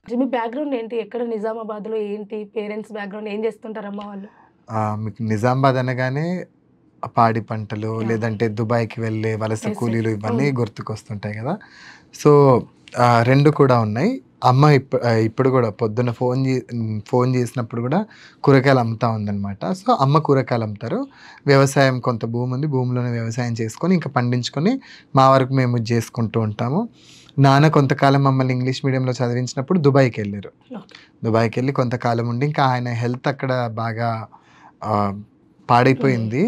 మీ background ఏంటి? ఎక్కడ నిజామాబాద్‌లో ఏంటి? పేరెంట్స్ బ్యాక్‌గ్రౌండ్ ఏం చేస్తుంటారు అమ్మ వాళ్ళు? మీకు నిజామాబాద్ అనగానే పాడి పంటలు, యాహ్! లేదంటే దుబాయ్‌కి వెళ్ళే వలస యెస్. యెస్. కూలీలు ఇవన్నీ హ్మ్. గుర్తుకొస్తుంటాయి గదా! సో, 2 కూడా ఉన్నాయి. అమ్మ ఇప్పుడు గూడా పొద్దున్న ఫోను జేసినప్పుడు గూడా కూరగాయలు అమ్ముతా ఉందనమాట. సో, అమ్మ కూరగాయలు అమ్ముతారు. వ్యవసాయం కొంత భూముంది. భూమిలోనే వ్యవసాయం చేసుకొని, ఇంకా పండించుకొని మా వరకు మేము ఇది జేసుకుంటూ ఉంటాము. నాన్న కొంతకాలం మమ్మల్ని ఇంగ్లీష్ మీడియంలో చదివించినప్పుడు దుబాయ్‌కెళ్లారు. ఓకే. దుబాయ్‌కెళ్ళి కొంతకాలం ఉండి, ఇంకా ఆయన హెల్త్ అక్కడ బాగా ఆహ్, హ్మ్. పాడైపోయింది.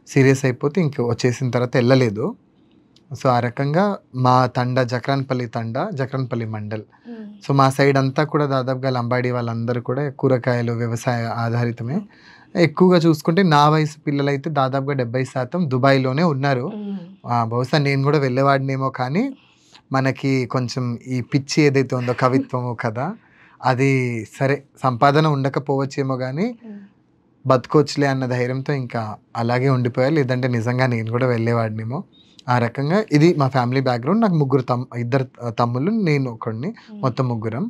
సీరియస్ అయిపోతే ఇంక వచ్చేసిన తర్వాత ఎళ్ళలేదు. సో, ఆ రకంగా మా జక్రాన్‌పల్లి మండల్. హ్మ్. సో, మా సైడ్ అంతా కూడా దాదాపుగా లంబాడీ వాళ్ళందరూ కూడా కూరగాయలు, వ్యవసాయ ఆధారితమే. ఓకే. ఎక్కువగా చూసుకుంటే నా వయసు పిల్లలైతే దాదాపుగా 70% దుబాయ్‌లోనే ఉన్నారు. హ్మ్. బహుశా నేను గూడా వెళ్ళేవాడినేమో కానీ, మనకి కొంచెం ఈ పిచ్చి ఏదైతే ఉందో కవిత్వము, కథ అది సరే సంపాదన ఉండకపోవచ్చేమో గానీ, హ్మ్. బతకొచ్చులే అన్న ధైర్యంతో ఇంకా అలాగే ఉండిపోయా. లేదంటే నిజంగా నేను గూడా వెళ్ళేవాడినేమో. ఆ రకంగా ఇది మా ఫ్యామిలీ బ్యాక్‌గ్రౌండ్. నాకు ఇద్దరు తమ్ముళ్ళు, నేను ఒకడిని. హ్మ్. మొత్తం ముగ్గురం.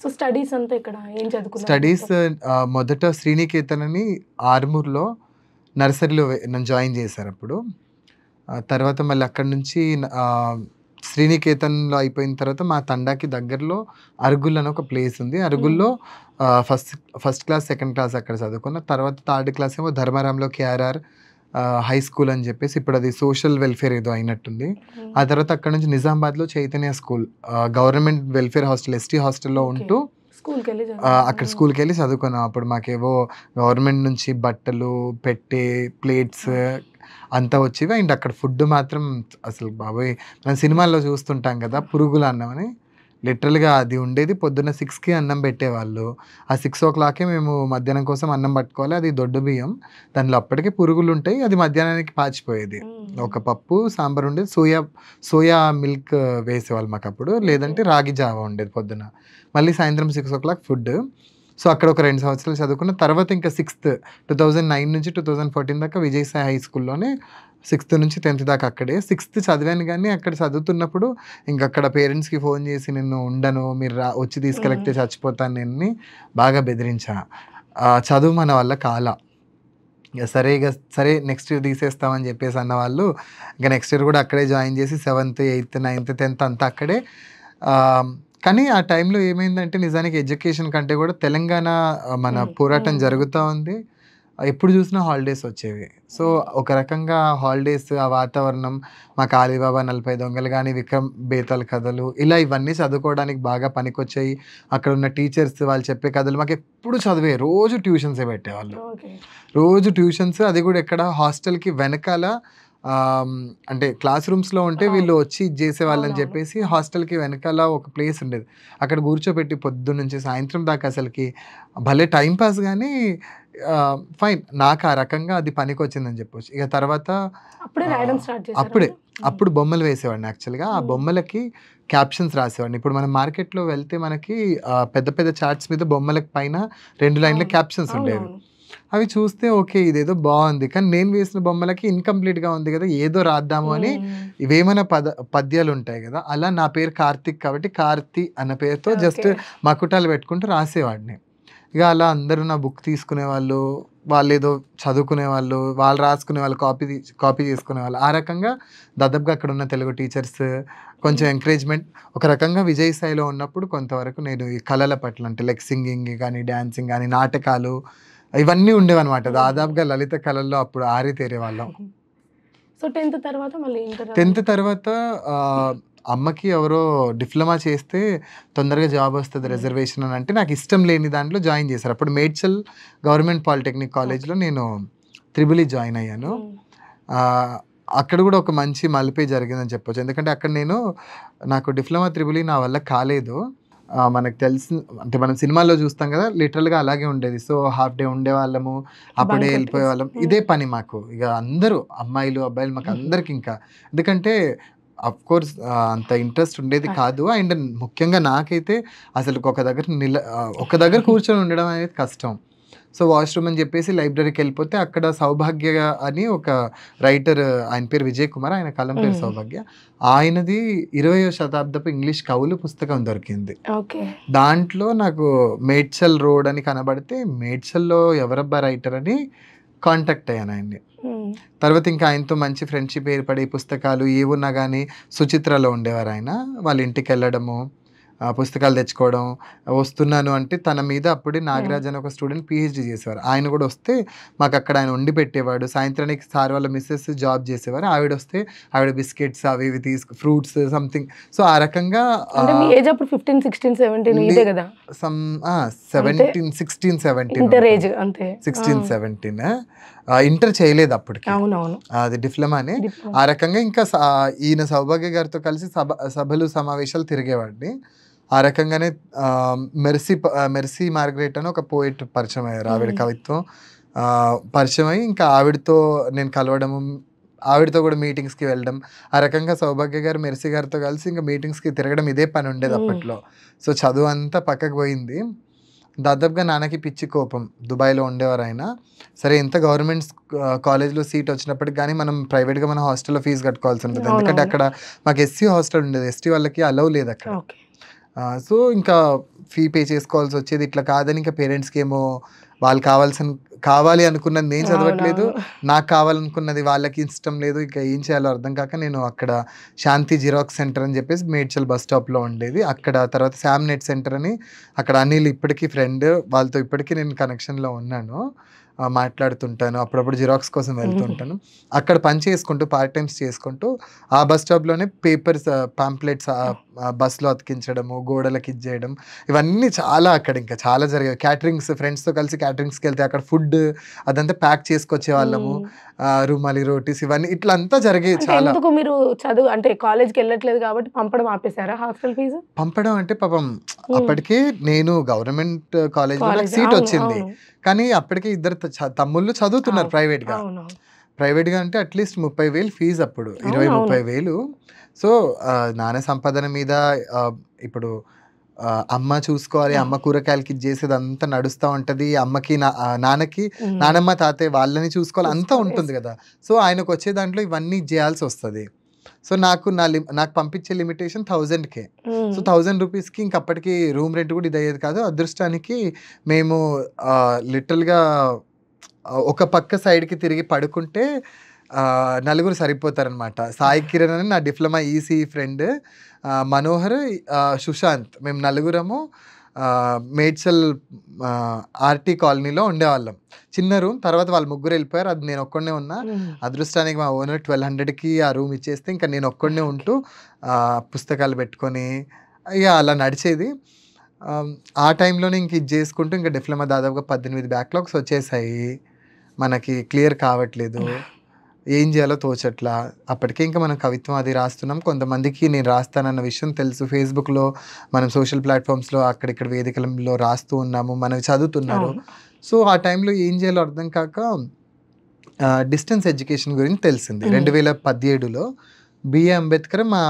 సో, స్టడీస్ అంతా ఇక్కడ ఏం చదువుకున్నారు స్టడీస్ మొత్తం? మొదట శ్రీనికేతన్ అని ఆర్మూర్‌లో నర్సరీలో నన్ను జాయిన్ జేశారప్పుడు. తర్వాత మళ్ళీ అక్కడి నుంచి శ్రీనికేతన్‌లో అయిపోయిన తర్వాత మా తండాకి దగ్గరలో అరుగుల్ అని ఒక ప్లేస్ ఉంది. హ్మ్. అరుగుల్లో ఆహ్, first first class, second class అక్కడ చదువుకున్నా. తర్వాత థర్డ్ క్లాస్ ఏమో ధర్మారంలో కేఆర్ఆర్ హై స్కూల్ అని చెప్పేసి ఇప్పుడు అది సోషల్ వెల్ఫేర్ ఏదో అయినట్టుంది. హ్మ్. ఆ తర్వాత అక్కడి నుంచి నిజామాబాద్‌లో Chaitanya school government welfare hostel, ST హాస్టల్‌లో ఓకే. ఉంటూ స్కూల్‌కెళ్ళి చదివారు. అక్కడ హ్మ్. స్కూల్‌కెళ్ళి చదువుకున్నాం. అప్పుడు మాకేవో గవర్నమెంట్ నుంచి బట్టలు, పెట్టె, ప్లేట్స్ ఓకే. అంతా వచ్చేవి. అండ్ అక్కడ ఫుడ్ మాత్రం అసలు బాబోయ్! మనం సినిమాల్లో చూస్తుంటాం కదా! పురుగుల అన్నం అని. లిటరల్‌గా అది ఉండేది. పొద్దున్న 6కి అన్నం పెట్టేవాళ్ళు. ఆ 6:00కే మేము మధ్యాహ్నం కోసం అన్నం పట్టుకోవాలి. అది దొడ్డు బియ్యం. దాంట్లో అప్పటికే పురుగులుంటాయి. అది మధ్యాహ్నానికి పాచిపోయేది. హ్మ్. ఒక పప్పు, సాంబార్ ఉండేది. సోయా మిల్క్ వేసేవాళ్ళు మాకప్పుడు. ఓకే. లేదంటే రాగి జావ ఉండేది పొద్దున. మళ్ళీ సాయంత్రం 6:00 ఫుడ్. సో, అక్కడ ఒక 2 సంవత్సరాలు చదువుకున్న తర్వాత ఇంకా 2009 నుంచి 2014 దాకా విజయసాయి హై స్కూల్‌లోనే 6-10 దాకా అక్కడే. 6థ్ చదివాను గానీ, అక్కడ చదువుతున్నప్పుడు ఇంకక్కడ పేరెంట్స్‌కి ఫోను చేసి నేను ఉండను. మీరు వచ్చి హ్మ్. తీసుకెళ్ళకపోతే చచ్చిపోతాను నేనని బాగా బెదిరించా. చదువు మన వల్ల కాలా. సరే నెక్స్ట్ ఇయర్ తీసేస్తామని చెప్పేసి అన్నవాళ్ళు, ఇంక నెక్స్ట్ ఇయర్ కూడా అక్కడే జాయిన్ చేసి 7థ్, 8థ్, 9థ్, 10థ్ అంతా అక్కడే. ఆహ్, కానీ ఆ టైంలో ఏమైందంటే నిజానికి ఎడ్యుకేషన్ కంటే కూడా తెలంగాణ మన హ్మ్. పోరాటం హ్మ్. హ్మ్. జరుగుతా ఉంది. ఎప్పుడు చూసినా హాలిడేస్ వచ్చేవి. సో, హ్మ్. ఒక రకంగా హాలిడేస్, ఆ వాతావరణం, మాకు 'ఆలీబాబా 40 దొంగలు' గాని, 'విక్రమ్ బేతాళ్' కథలు ఇలా ఇవన్నీ చదువుకోవడానికి బాగా పనికొచ్చాయి. అక్కడున్న టీచర్స్ వాళ్ళు చెప్పే కథలు మాకెప్పుడు చదివే. రోజు ట్యూషన్సే పెట్టేవాళ్ళు. ఓకే. రోజు ట్యూషన్స్, అది కూడా ఎక్కడ హాస్టల్‌కి వెనకాల. అంటే క్లాస్ రూమ్స్‌లో ఉంటే వీళ్ళు అవును. వచ్చి ఇది జేసేవాళ్ళని అవునవును. జెప్పేసి హ్మ్. హాస్టల్‌కి వెనకాల ఒక ప్లేస్ ఉండేది. అక్కడ కూర్చోబెట్టి పొద్దున్నుంచి సాయంత్రం దాకా అసలకి భలే టైమ్ పాస్ గానీ ఫైన్. నాకు ఆ రకంగా అది పనికొచ్చిందని జెప్పొచ్చు. ఇక తర్వాత అప్పుడే రాయడం ఆహ్, స్టార్ట్ చేసారా అప్పుడే. మీరు? హ్మ్. అప్పుడు బొమ్మలు వేసేవాడిని యాక్చువల్‌గా. ఆ హ్మ్. బొమ్మలకి క్యాప్షన్స్ రాసేవాడిని. ఇప్పుడు మనం మార్కెట్‌లో వెళ్తే మనకి పెద్ద పెద్ద చార్ట్స్ మీద బొమ్మలకి పైన 2 లైన్‌ల అవును. క్యాప్షన్స్ ఉండేవి. అవునవును. అవి చూస్తే ఓకే. ఇదేదో బావుంది. కానీ నేను వేసిన బొమ్మలకి ఇన్‌కంప్లీట్‌గా ఉంది గదా! ఏదో రాద్దాము అని హ్మ్. ఇవేమైనా పద్యాలుంటాయి గదా! అలా నా పేరు కార్తీక్ కాబట్టి 'కార్తీ' అన్న పేరుతో ఓకే. జస్ట్ మకుటాలు పెట్టుకుంటూ రాసేవాడిని. ఇగ అలా అందరూ నా బుక్ తీసుకునేవాళ్ళు. వాళ్ళేదో చదువుకునేవాళ్ళు. వాళ్ళు రాసుకునేవాళ్ళు. కాపీ చేసుకునేవాళ్ళు. ఆ రకంగా దాదాపుగా అక్కడున్న తెలుగు టీచర్స్ కొంచెం హ్మ్. ఎంకరేజ్‌మెంట్. ఒక రకంగా విజయసాయిలో ఉన్నప్పుడు కొంతవరకు నేను ఈ కళల పట్ల అంటే లైక్ సింగింగ్ గాని, డాన్సింగ్ గాని, నాటకాలు ఇవన్నీ ఉండేవన్నమాట. హ్మ్. దాదాపుగా లలిత కళల్లో అప్పుడు ఆరితేరేవాళ్ళం. సో, 10థ్ తర్వాత మళ్ళీ ఇంటర్ 10థ్ అదంతా? తర్వాత ఆహ్, అమ్మకి ఎవరో డిప్లొమా చేస్తే తొందరగా జాబొస్తది హ్మ్. రిజర్వేషన్ అని అంటే నాకిష్టం లేని దాంట్లో జాయిన్ చేశారు. అప్పుడు మేడ్చల్ గవర్నమెంట్ పాలిటెక్నిక్ ఓకే. కాలేజ్‌లో నేను త్రిబుల్ ఈ జాయిన్ అయ్యాను. హ్మ్. ఆహ్, అక్కడ కూడా ఒక మంచి మలుపే జరిగిందని చెప్పొచ్చు. ఎందుకంటే అక్కడ నాకు డిప్లొమా త్రిబుల్ ఈ నా వల్ల కాలేదు. మనకు అంటే మనం సినిమాల్లో చూస్తాం కదా! లిటరల్‌గా అలాగే ఉండేది. సో, హాఫ్ డే ఉండేవాళ్ళము. అప్పుడే బంక్ కొట్టేసి. ఎళ్ళిపోయేవాళ్ళం. ఇదే హ్మ్. పని మాకు. ఇగ అందరూ అమ్మాయిలు, అబ్బాయిలు మాకందరికి ఇంకా. ఎందుకంటే ఆఫ్‌కోర్స్ అంత ఇంట్రెస్ట్ ఉండేది అదే. కాదు. ముఖ్యంగా నాకైతే ఒక దగ్గర కూర్చొని ఉండడం అనేది కష్టం. సో వాష్రూమ్ అని చెప్పేసి లైబ్రరీకి వెళ్ళిపోతే అక్కడ సౌభాగ్య అని ఒక రైటర్, ఆయన పేరు విజయ్ కుమార్, ఆయన కలం పేరు సౌభాగ్య. ఆయనది 20వ శతాబ్దపు ఇంగ్లీష్ కవులు పుస్తకం దొరికింది. ఓకే. దాంట్లో నాకు మేడ్చల్ రోడ్ అని కనబడితే మేడ్చల్లో ఎవరబ్బా రైటర్ అని కాంటాక్ట్ అయ్యాను ఆయన్ని. తర్వాత ఇంకా ఆయనతో మంచి ఫ్రెండ్షిప్ ఏర్పడి పుస్తకాలు ఏవున్నా కానీ సుచిత్రలో ఉండేవారు ఆయన. వాళ్ళ ఇంటికి వెళ్ళడము, పుస్తకాలు తెచ్చుకోవడం. వస్తున్నాను అంటే తన మీద అప్పుడే నాగరాజ్ అని ఒక స్టూడెంట్ పిహెచ్డి చేసేవారు. ఆయన కూడా వస్తే మాకు అక్కడ ఆయన వండి పెట్టేవాడు. సాయంత్రానికి సార్ వాళ్ళ మిస్సెస్ జాబ్ చేసేవారు. ఆవిడ వస్తే ఆవిడ బిస్కెట్స్ అవి ఇవి ఫ్రూట్స్ సంథింగ్. సో ఆ రకంగా మీ ఏజ్ అప్పుడు 15, 16, 17 ఇదే కదా? సమ్ 17, 16, 17 ఇంటర్ ఏజ్ అంతే. 16, 17 ఇంటర్ చేయలేదు అప్పటికి. అవునవును. అది డిప్లొమానే. ఆ రకంగా ఇంకా ఈయన సౌభాగ్య గారితో కలిసి సభలు సమావేశాలు తిరిగేవాడిని. ఆ రకంగానే మెర్సీ మార్గరెట్ అని ఒక పోయిట్ పరిచయం అయ్యారు. ఆవిడ కవిత్వం పరిచయం అయ్యి ఇంకా ఆవిడతో నేను కలవడము, ఆవిడతో కూడా మీటింగ్స్కి వెళ్ళడం. ఆ రకంగా సౌభాగ్య గారు మెర్సీ గారితో కలిసి ఇంకా మీటింగ్స్కి తిరగడం ఇదే పని ఉండేది అప్పట్లో. సో చదువు అంతా పక్కకు పోయింది. దాదాపుగా నాన్నకి పిచ్చి కోపం. దుబాయ్లో ఉండేవారు ఆయన. సరే ఎంత గవర్నమెంట్ కాలేజ్లో సీట్ వచ్చినప్పటికి కానీ మనం ప్రైవేట్గా మన హాస్టల్లో ఫీజు కట్టుకోవాల్సి ఉంటుంది. ఎందుకంటే అక్కడ మాకు ఎస్సీ హాస్టల్ ఉండేది, ఎస్టీ వాళ్ళకి అలౌ లేదు అక్కడ. సో ఇంకా ఫీ పే చేసుకోవాల్సి వచ్చేది. ఇట్లా కాదని ఇంకా పేరెంట్స్కి ఏమో వాళ్ళు కావాలి అనుకున్నది నేను చదవట్లేదు, నాకు కావాలనుకున్నది వాళ్ళకి ఇష్టం లేదు, ఇంకా ఏం చేయాలో అర్థం కాక నేను అక్కడ శాంతి జిరాక్స్ సెంటర్ అని చెప్పేసి మేడ్చల్ బస్ స్టాప్లో ఉండేది. అక్కడ తర్వాత శామ్నెట్ సెంటర్ అని, అక్కడ అనిల్ ఇప్పటికీ ఫ్రెండ్, వాళ్ళతో ఇప్పటికీ నేను కనెక్షన్లో ఉన్నాను, మాట్లాడుతుంటాను, అప్పుడప్పుడు జిరాక్స్ కోసం వెళ్తుంటాను. అక్కడ పని చేసుకుంటూ పార్ట్ టైమ్స్ చేసుకుంటూ ఆ బస్ స్టాప్లోనే పేపర్స్ పాంప్లెట్స్ బస్లో అతికించడము, గోడలకి ఇచ్చేయడం, ఇవన్నీ చాలా అక్కడ ఇంకా చాలా జరిగాయి. క్యాటరింగ్స్, ఫ్రెండ్స్తో కలిసి క్యాటరింగ్స్కి వెళ్తే అక్కడ ఫుడ్ అదంతా ప్యాక్ చేసుకొచ్చే వాళ్ళము, రుమాలి రోటీస్ ఇవన్నీ ఇట్లా అంతా జరిగేది చాలా. ఎందుకు మీరు చదువు అంటే కాలేజ్కి వెళ్ళట్లేదు కాబట్టి పంపడం ఆపేశారా హాస్టల్ ఫీజు? పంపడం అంటే పాపం అప్పటికే నేను గవర్నమెంట్ కాలేజ్లో నాకు సీట్ వచ్చింది, కానీ అప్పటికే ఇద్దరు తమ్ముళ్ళు చదువుతున్నారు ప్రైవేట్గా అంటే అట్లీస్ట్ 30,000 ఫీజు అప్పుడు, 20-30,000. సో నాన్న సంపాదన మీద ఇప్పుడు అమ్మ చూసుకోవాలి, అమ్మ కూరగాయలకి చేసేది అంతా నడుస్తూ ఉంటుంది, అమ్మకి నాన్నకి నానమ్మ తాతయ్య వాళ్ళని చూసుకోవాలి, అంతా ఉంటుంది కదా. సో ఆయనకు వచ్చే దాంట్లో ఇవన్నీ చేయాల్సి వస్తుంది. సో నాకు పంపించే లిమిటేషన్ 1000K. సో 1000 రూపీస్కి ఇంకప్పటికి రూమ్ రెంట్ కూడా ఇది అయ్యేది కాదు. అదృష్టానికి మేము లిటరల్గా ఒక పక్క సైడ్కి తిరిగి పడుకుంటే నలుగురు సరిపోతారనమాట. సాయి కిరణ్ అని నా diploma EC friend, Manohar, Sushant, మేము నలుగురము మేడ్చల్ ఆర్టీ కాలనీలో ఉండేవాళ్ళం. చిన్న రూమ్. తర్వాత వాళ్ళు ముగ్గురు వెళ్ళిపోయారు, అది నేను ఒక్కడనే ఉన్నా. అదృష్టానికి మా ఓనర్ 1200కి ఆ రూమ్ ఇచ్చేస్తే ఇంకా నేను ఒక్కడనే ఉంటూ పుస్తకాలు పెట్టుకొని ఇక అలా నడిచేది. ఆ టైంలోనే ఇంక ఇది చేసుకుంటూ ఇంకా డిప్లొమా దాదాపుగా 18 బ్యాక్లాగ్స్ వచ్చేసాయి. మనకి క్లియర్ కావట్లేదు, ఏం చేయాలో తోచట్లా. అప్పటికే ఇంకా మనం కవిత్వం అది రాస్తున్నాం, కొంతమందికి నేను రాస్తానన్న విషయం తెలుసు. ఫేస్బుక్లో మనం సోషల్ ప్లాట్ఫామ్స్లో అక్కడిక్కడ వేదికలలో రాస్తూ ఉన్నాము, మనవి చదువుతున్నారు. సో ఆ టైంలో ఏం చేయాలో అర్థం కాక డిస్టెన్స్ ఎడ్యుకేషన్ గురించి తెలిసింది. 2017లో బిఏ అంబేద్కర్ మా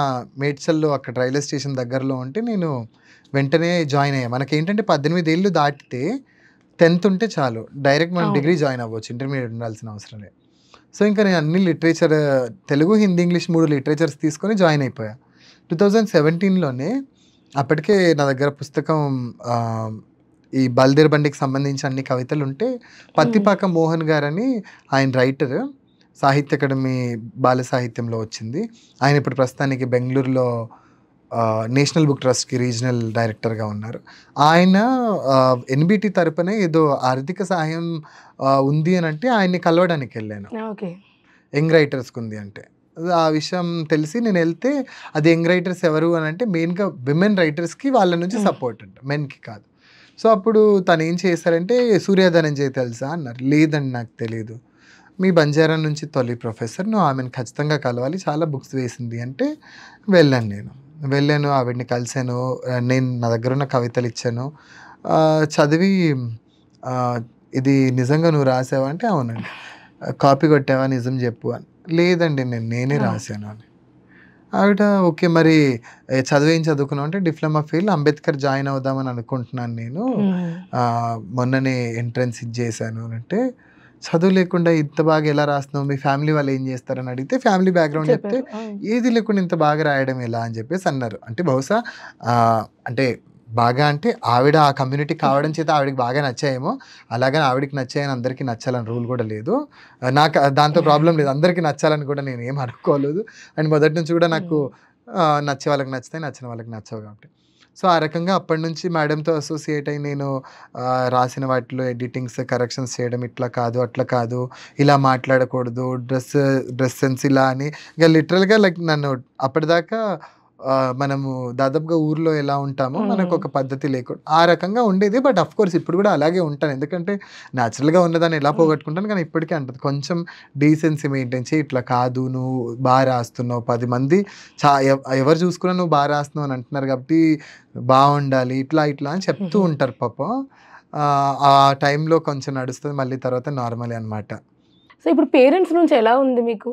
మేడ్చల్లో అక్కడ రైల్వే స్టేషన్ దగ్గరలో ఉంటే నేను వెంటనే జాయిన్ అయ్యాను. మనకేంటంటే 18 ఏళ్ళు దాటితే 10th ఉంటే చాలు, డైరెక్ట్ మనం డిగ్రీ జాయిన్ అవ్వచ్చు, ఇంటర్మీడియట్ ఉండాల్సిన అవసరం లేదు. సో ఇంకా నేను అన్ని literature, Telugu, Hindi, English 3 literatures తీసుకొని జాయిన్ అయిపోయా. 2017లోనే అప్పటికే నా దగ్గర పుస్తకం ఈ బల్దేర్ బండికి సంబంధించి అన్ని కవితలు ఉంటే పత్తిపాక మోహన్ గారని ఆయన రైటర్, సాహిత్య అకాడమీ బాల సాహిత్యంలో వచ్చింది. ఆయన ఇప్పుడు ప్రస్తుతానికి బెంగళూరులో నేషనల్ బుక్ ట్రస్ట్కి రీజనల్ డైరెక్టర్గా ఉన్నారు. ఆయన ఎన్బిటి తరపున ఏదో ఆర్థిక సహాయం ఉంది అని అంటే ఆయన్ని కలవడానికి వెళ్ళాను. యంగ్ రైటర్స్కి ఉంది అంటే ఆ విషయం తెలిసి నేను వెళ్తే, అది యంగ్ రైటర్స్ ఎవరు అని అంటే మెయిన్గా విమెన్ రైటర్స్కి వాళ్ళ నుంచి సపోర్ట్ అంట, మెన్కి కాదు. సో అప్పుడు తను ఏం చేశారంటే, సూర్యధనంజయ్ తెలుసా అన్నారు. లేదండి నాకు తెలియదు. మీ బంజారా నుంచి తొలి ప్రొఫెసర్, నువ్వు ఆమెను ఖచ్చితంగా కలవాలి, చాలా బుక్స్ వేసింది అంటే వెళ్ళాను, ఆవిడని కలిశాను. నేను నా దగ్గర ఉన్న కవితలు ఇచ్చాను. చదివి ఇది నిజంగా నువ్వు రాసావా అంటే అవునండి. కాపీ కొట్టావా నిజం చెప్పు అని. లేదండి నేనే రాశాను అని. ఆవిడ ఓకే మరి చదువు ఏం చదువుకున్నావు అంటే డిప్లొమా ఫెయిల్, అంబేద్కర్ జాయిన్ అవుదామని అనుకుంటున్నాను నేను. మొన్ననే ఎంట్రన్స్ ఇచ్చేసాను అని అంటే, చదువు లేకుండా ఇంత బాగా ఎలా రాస్తున్నావు, మీ ఫ్యామిలీ వాళ్ళు ఏం చేస్తారని అడిగితే ఫ్యామిలీ బ్యాక్గ్రౌండ్ చెప్తే చెప్పారు. ఏది లేకుండా ఇంత బాగా రాయడం ఎలా అని చెప్పేసి అన్నారు. అంటే బహుశా అంటే బాగా అంటే ఆవిడ ఆ కమ్యూనిటీ కావడం చేత ఆవిడకి బాగా నచ్చాయేమో. అలాగని ఆవిడకి నచ్చాయని అందరికీ నచ్చాలని రూల్ కూడా లేదు. నాకు దాంతో ప్రాబ్లం లేదు. అందరికీ నచ్చాలని కూడా నేను ఏం అనుకోలేదు. అండ్ మొదటి నుంచి కూడా నాకు నచ్చే వాళ్ళకి నచ్చుతాయి, నచ్చిన వాళ్ళకి నచ్చవు కాబట్టి. సో, ఆ రకంగా అప్పటినుంచి మేడంతో అసోసియేట్ అయ్యి నేను రాసిన వాటిలో ఎడిటింగ్స్, కరెక్షన్స్ చేయడం ఇట్లా కాదు, అట్లా కాదు, ఇలా మాట్లాడకూడదు, డ్రెస్ సెన్స్ ఇలా అని ఇక లిటరల్‌గా లైక్ నన్ను అప్పటిదాకా మనము దాదాపుగా ఊర్లో ఎలా ఉంటామో మనకొక పద్ధతి లేకుండా ఆ రకంగా ఉండేది. బట్ ఆఫ్‌కోర్స్ ఇప్పుడు కూడా అలాగే ఉంటాను. ఎందుకంటే నేచురల్‌గా ఉన్నదాన్ని ఎలా పోగొట్టుకుంటాను కానీ ఇప్పటికీ అంటది. కొంచెం డీసెన్సీ మెయింటైన్ చెయ్యి. ఇట్లా కాదు నువ్వు రాస్తున్నావు. 10 మంది ఎవరు చూసుకున్నా నువ్వు రాస్తున్నావు అని అంటున్నారు కాబట్టి బావుండాలి. ఇట్లా అని చెప్తూ ఉంటారు పాపం. ఆ టైంలో కొంచెం నడుస్తది. మళ్ళీ తర్వాత నార్మలే అనమాట. సో, ఇప్పుడు పేరెంట్స్ నుంచి ఎలా ఉంది మీకు?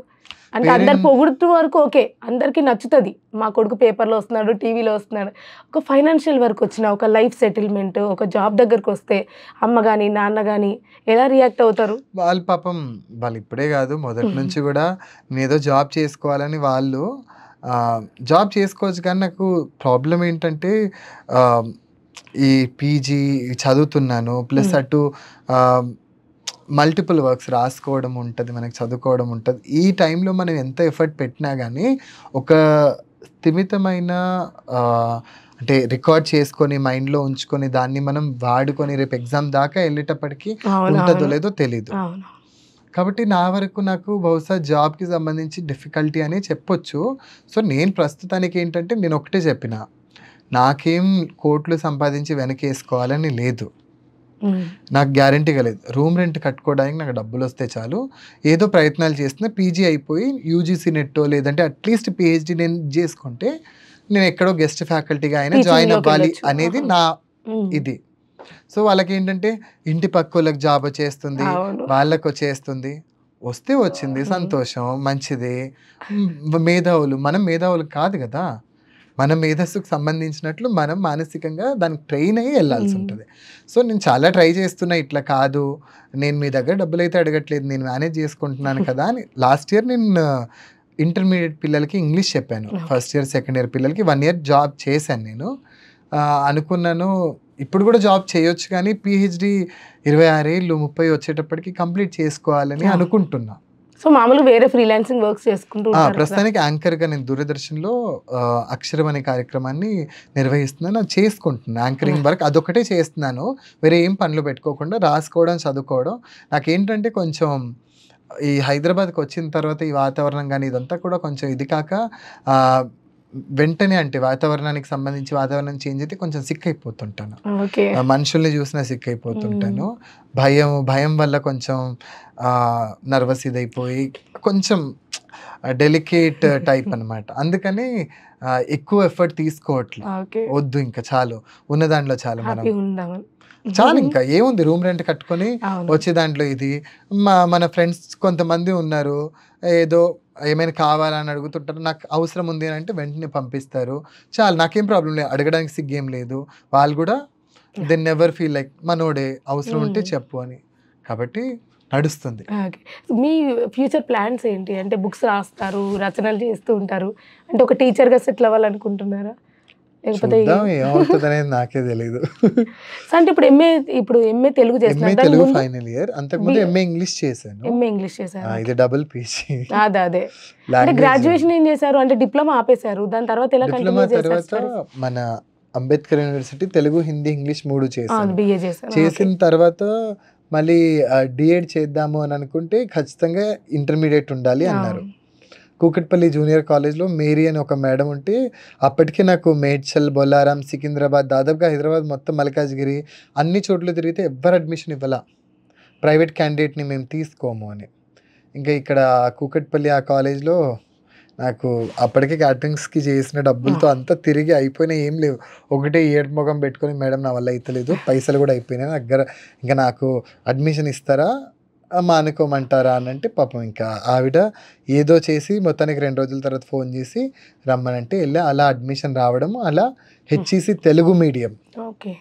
అంటే అందరు పొగుడుతూ వరకు ఓకే. అందరికీ నచ్చుతది. మా కొడుకు పేపర్‌లో వస్తున్నాడు, టీవీలో వస్తున్నాడు. ఒక ఫైనాన్షియల్ వరకు వచ్చిన, ఒక లైఫ్ సెటిల్‌మెంట్, ఒక జాబ్ దగ్గరకొస్తే అమ్మ గాని, నాన్న గాని ఎలా రియాక్ట్ అవుతారు? వాళ్ళు పాపం వాళ్ళు ఇప్పుడే కాదు మొదటి నుంచి కూడా నేనేదో జాబ్ చేసుకోవాలని వాళ్ళు జాబ్ చేసుకోవచ్చు కానీ నాకు ప్రాబ్లమ్ ఏంటంటే ఈ పీజీ చదువుతున్నాను ప్లస్ అటు మల్టిపుల్ వర్క్స్ రాసుకోవడం ఉంటది. మనకి చదువుకోవడం ఉంటది. ఈ టైంలో మనం ఎంత ఎఫర్ట్ పెట్టినా గానీ ఒక స్థిమితమైన అంటే రికార్డ్ చేసుకొని మైండ్‌లో ఉంచుకొని దాన్ని మనం వాడుకొని రేపు ఎగ్జామ్ దాకా ఎళ్ళేటప్పటికి ఉంటదో లేదో తెలీదు. కాబట్టి నా వరకు నాకు బహుశా జాబ్‌కి సంబంధించి డిఫికల్టీ అనే చెప్పొచ్చు. సో, నేను ప్రస్తుతానికి ఏంటంటే నేను ఒకటే చెప్పిన. నాకేం కోట్లు సంపాదించి వెనకేసుకోవాలని లేదు. నాకు గ్యారంటీగా లేదు. రూమ్ రెంట్ కట్టుకోవడానికి నాకు డబ్బులొస్తే చాలు. ఏదో ప్రయత్నాలు చేస్తున్నా. పీజీ అయిపోయి యూజీసీ నెట్టో లేదంటే అట్‌లీస్ట్ పీహెచ్‌డీ నేను చేసుకుంటే నేను ఎక్కడో గెస్ట్ ఫ్యాకల్టీగా అయినా జాయిన్ అవ్వాలి అనేది నా ఇది. సో, వాళ్ళకేంటంటే ఇంటి పక్కోళ్ళకి జాబ్ వచ్చేస్తుంది. వాళ్ళకొచ్చేస్తుంది. వస్తే వచ్చింది సంతోషం. మంచిదే. మేధావులు మనం మేధావులు కాదు గదా! మన మేధస్సుకు సంబంధించినట్లు మనం మానసికంగా దానికి ట్రైన్ అయ్యి వెళ్ళాల్సి ఉంటుంది. సో, నేను చాలా ట్రై చేస్తున్నా ఇట్లా కాదు. నేను మీ దగ్గర డబ్బులైతే అడగట్లేదు. నేను మేనేజ్ చేసుకుంటున్నాను కదా అని లాస్ట్ ఇయర్ నేను ఇంటర్మీడియేట్ పిల్లలకి ఇంగ్లీష్ చెప్పాను. ఫస్ట్ ఇయర్, సెకండ్ ఇయర్ పిల్లలకి 1 ఇయర్ జాబ్ చేశాను నేను. అనుకున్నాను ఇప్పుడు కూడా జాబ్ చేయొచ్చు కానీ పీహెచ్‌డీ 26 ఏళ్ళు 30 వచ్చేటప్పటికి కంప్లీట్ చేసుకోవాలని అనుకుంటున్నా. సో, మామూలుగా వేరే ఫ్రీలాన్సింగ్ వర్క్స్ చేసుకుంటూ ఉంటారు. ప్రస్తుతానికి యాంకర్‌గా నేను దూరదర్శన్‌లో అక్షరం అనే కార్యక్రమాన్ని నిర్వహిస్తున్నాను. అది చేసుకుంటున్నాను. యాంకరింగ్ వర్క్ అదొక్కటే చేస్తున్నాను. వేరే ఏం పనులు పెట్టుకోకుండా రాసుకోవడం, చదువుకోవడం. నాకేంటంటే కొంచెం ఈ హైదరాబాద్‌కి వచ్చిన తర్వాత ఈ వాతావరణం గానీ ఇదంతా కూడా కొంచెం ఇది కాక వెంటనే అంటే వాతావరణానికి సంబంధించి వాతావరణం చేంజ్ అయితే కొంచెం సిక్ అయిపోతుంటాను. మనుషుల్ని చూసినా సిక్ అయిపోతుంటాను. భయం వల్ల కొంచెం నర్వస్ ఇదైపోయి కొంచెం డెలికేట్ టైప్ అనమాట. అందుకని ఎక్కువ ఎఫర్ట్ తీసుకోవట్లే. వద్దు ఇంకా చాలు ఉన్న దాంట్లో చాలు మనం చాలు ఇంకా ఏముంది రూమ్ రెంట్ కట్టుకొని వచ్చే దాంట్లో ఇది మన ఫ్రెండ్స్ కొంతమంది ఉన్నారు ఏదో ఏమైనా కావాలని అడుగుతుంటారు. నాకు అవసరం ఉంది అని అంటే వెంటనే పంపిస్తారు. చాలు నాకేం ప్రాబ్లం లేదు. అడగడానికి సిగ్గేం లేదు. వాళ్ళు కూడా దెన్ నెవర్ ఫీల్ లైక్ మనోడే అవసరం ఉంటే చెప్పు అని. కాబట్టి నడుస్తుంది. మీ ఫ్యూచర్ ప్లాన్స్ ఏంటి? అంటే బుక్స్ రాస్తారు, రచనలు చేస్తూ ఉంటారు. అంటే ఒక టీచర్‌గా సెటిల్ అవ్వాలనుకుంటున్నారా? లేకపోతే ఏమవుతుందనేది నాకే తెలీదు. అంటే ఇప్పుడు ఎంఏ తెలుగు చేస్తున్నారు. Telugu final year. అంతకుముందు ఎంఏ ఇంగ్లీష్ చేశాను. ఎంఏ ఇంగ్లీష్ చేశారు. ఇది డబుల్ పీజీ. అదే. అంటే గ్రాడ్యుయేషన్ ఏం చేశారు? అంటే డిప్లొమా ఆపేశారు. దాని తర్వాత ఎలా కంటిన్యూ చేశారు? తర్వాత మన అంబేద్కర్ యూనివర్సిటీ తెలుగు, హిందీ, ఇంగ్లీష్ 3 చేశాను. బిఏ చేశారు. చేసిన తర్వాత మళ్ళీ డిఎడ్ చేద్దాము అని అనుకుంటే ఖచ్చితంగా ఇంటర్మీడియట్ ఉండాలి అన్నారు. కూకట్పల్లి జూనియర్ కాలేజ్లో మేరీ అని ఒక మేడం ఉంటే అప్పటికే నాకు మేడ్చల్, బొల్లారం, సికింద్రాబాద్ దాదాపుగా హైదరాబాద్ మొత్తం మల్కాజ్గిరి అన్ని చోట్ల తిరిగితే ఎవ్వరు అడ్మిషన్ ఇవ్వాల. ప్రైవేట్ క్యాండిడేట్ని మేము తీసుకోము అని. ఇంకా ఇక్కడ కూకట్పల్లి ఆ కాలేజ్లో నాకు అప్పటికే క్యాటరింగ్స్కి చేసిన డబ్బులతో అంతా తిరిగి అయిపోయినా ఏం లేవు. ఒకటే ఏడుపు మొఖం పెట్టుకొని మేడం నా వల్ల అయితలేదు, పైసలు కూడా అయిపోయినాయి నా దగ్గర, ఇంకా నాకు అడ్మిషన్ ఇస్తారా మానుకోమంటారా అని అంటే పాపం ఇంకా ఆవిడ ఏదో చేసి మొత్తానికి 2 రోజుల తర్వాత ఫోన్ చేసి రమ్మనంటే వెళ్ళి అలా అడ్మిషన్ రావడం, అలా HEC Telugu medium okay.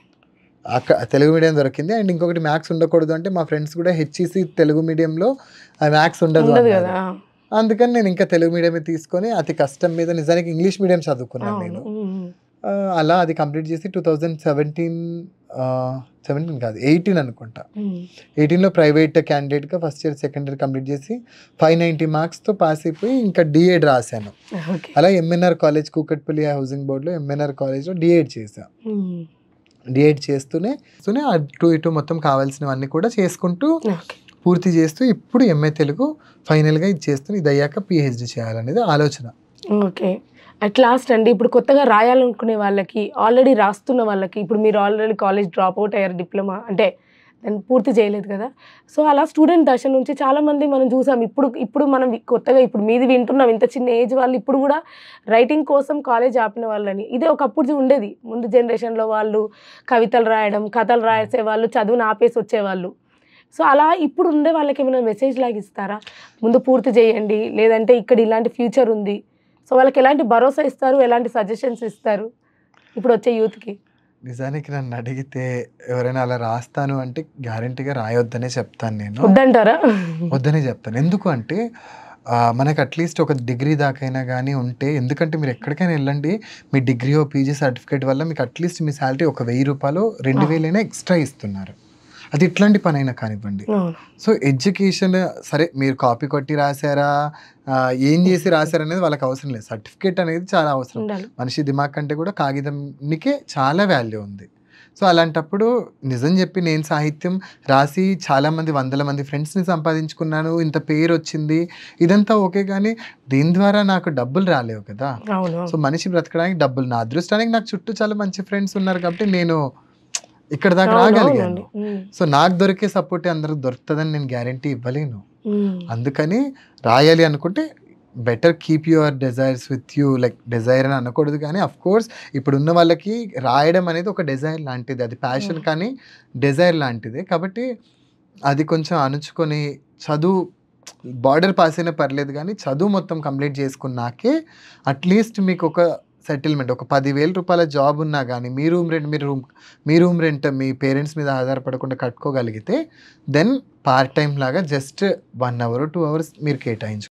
Telugu medium దొరికింది. అండ్ ఇంకొకటి మ్యాథ్స్ ఉండకూడదు అంటే మా ఫ్రెండ్స్ కూడా హెచ్ఈసి తెలుగు మీడియంలో మ్యాథ్స్ ఉండదు ఉండదు అన్నారు. కదా. అందుకని నేను ఇంకా తెలుగు మీడియమే తీసుకొని అతి కష్టం మీద నిజానికి ఇంగ్లీష్ మీడియం చదువుకున్నాను అవును. నేను. అలా అది కంప్లీట్ చేసి 2017 కాదు 18 అనుకుంటా, 18లో ప్రైవేట్ క్యాండిడేట్గా first year second year complete చేసి 590 మార్క్స్తో పాస్ అయిపోయి ఇంకా డిఎడ్ రాశాను. ఓకే. అలా ఎంఎన్ఆర్ కాలేజ్ కూకట్పల్లి హౌసింగ్ బోర్డులో ఎంఎన్ఆర్ కాలేజ్లో డిఎడ్ చేశాను. డిఎడ్ చేస్తూనే అటు ఇటు మొత్తం కావాల్సినవన్నీ కూడా చేసుకుంటూ ఓకే. పూర్తి చేస్తూ ఇప్పుడు ఎంఏ తెలుగు ఫైనల్గా ఇది చేస్తూ ఇది అయ్యాక పిహెచ్డి చేయాలనేది ఆలోచన. ఓకే. అట్ లాస్ట్ అండి, ఇప్పుడు కొత్తగా రాయాలనుకునే వాళ్ళకి, ఆల్రెడీ రాస్తున్న వాళ్ళకి, ఇప్పుడు మీరు ఆల్రెడీ కాలేజ్ డ్రాప్ అవుట్ అయ్యారు, డిప్లొమా అంటే దాన్ని పూర్తి చేయలేదు కదా. సో అలా స్టూడెంట్ దశ నుంచి చాలామంది మనం చూసాం. ఇప్పుడు మనం కొత్తగా ఇప్పుడు మీది వింటున్నాం, ఇంత చిన్న ఏజ్ వాళ్ళు ఇప్పుడు కూడా రైటింగ్ కోసం కాలేజ్ ఆపిన వాళ్ళని. ఇదే ఒకప్పుడు ఉండేది, ముందు జనరేషన్లో వాళ్ళు కవితలు రాయడం, కథలు రాసేవాళ్ళు, చదువుని ఆపేసి వచ్చేవాళ్ళు. సో అలా ఇప్పుడు ఉండే వాళ్ళకి ఏమైనా మెసేజ్ లాగా ఇస్తారా, ముందు పూర్తి చేయండి, లేదంటే ఇక్కడ ఇలాంటి ఫ్యూచర్ ఉంది? సో వాళ్ళకి ఎలాంటి భరోసా ఇస్తారు, ఎలాంటి సజెషన్స్ ఇస్తారు ఇప్పుడు వచ్చే యూత్కి? నిజానికి నన్ను అడిగితే ఎవరైనా అలా రాస్తాను అంటే గ్యారంటీగా రాయొద్దనే చెప్తాను నేను. వద్దంటారా? వద్దనే చెప్తాను. ఎందుకు అంటే మనకు అట్లీస్ట్ ఒక డిగ్రీ దాకైనా కానీ ఉంటే, ఎందుకంటే మీరు ఎక్కడికైనా వెళ్ళండి, మీ డిగ్రీ పీజీ సర్టిఫికేట్ వల్ల మీకు అట్లీస్ట్ మీ శాలరీ ఒక 1000 రూపాయలు 2000 ఎక్స్ట్రా ఇస్తున్నారు. అది ఎట్లాంటి పని అయినా కానివ్వండి. సో ఎడ్యుకేషన్ సరే మీరు కాపీ కొట్టి రాశారా, ఏం చేసి రాశారు అనేది వాళ్ళకి అవసరం లేదు. సర్టిఫికేట్ అనేది చాలా అవసరం. మనిషి దిమాగ్ కంటే కూడా కాగితంకే చాలా వాల్యూ ఉంది. సో అలాంటప్పుడు నిజం చెప్పి నేను సాహిత్యం రాసి చాలామంది 100 మంది ఫ్రెండ్స్ని సంపాదించుకున్నాను, ఇంత పేరు వచ్చింది, ఇదంతా ఓకే. కానీ దీని ద్వారా నాకు డబ్బులు రాలేవు కదా. సో మనిషి బ్రతకడానికి డబ్బులు, నా అదృష్టానికి నాకు చుట్టూ చాలా మంచి ఫ్రెండ్స్ ఉన్నారు కాబట్టి నేను ఇక్కడ దాకా రాగలిగాను. సో నాకు దొరికే సపోర్ట్ అందరికి దొరుకుతుందని నేను గ్యారంటీ ఇవ్వలేను. అందుకని రాయాలి అనుకుంటే better keep your desires with you. Like desire అని అనకూడదు, కానీ అఫ్ కోర్స్ ఇప్పుడున్న వాళ్ళకి రాయడం అనేది ఒక డిజైర్ లాంటిది, అది ప్యాషన్ కానీ డిజైర్ లాంటిదే. కాబట్టి అది కొంచెం అణుచుకొని చదువు బార్డర్ పాస్ అయినా పర్లేదు, కానీ చదువు మొత్తం కంప్లీట్ చేసుకున్నాకే అట్లీస్ట్ మీకు ఒక సెటిల్మెంట్, ఒక 10,000 రూపాయల జాబ్ ఉన్నా కానీ మీ రూమ్ రెంట్ మీ పేరెంట్స్ మీద ఆధారపడకుండా కట్టుకోగలిగితే దెన్ పార్ట్ టైం లాగా జస్ట్ 1 hour 2 hours మీరు కేటాయించుకోవాలి.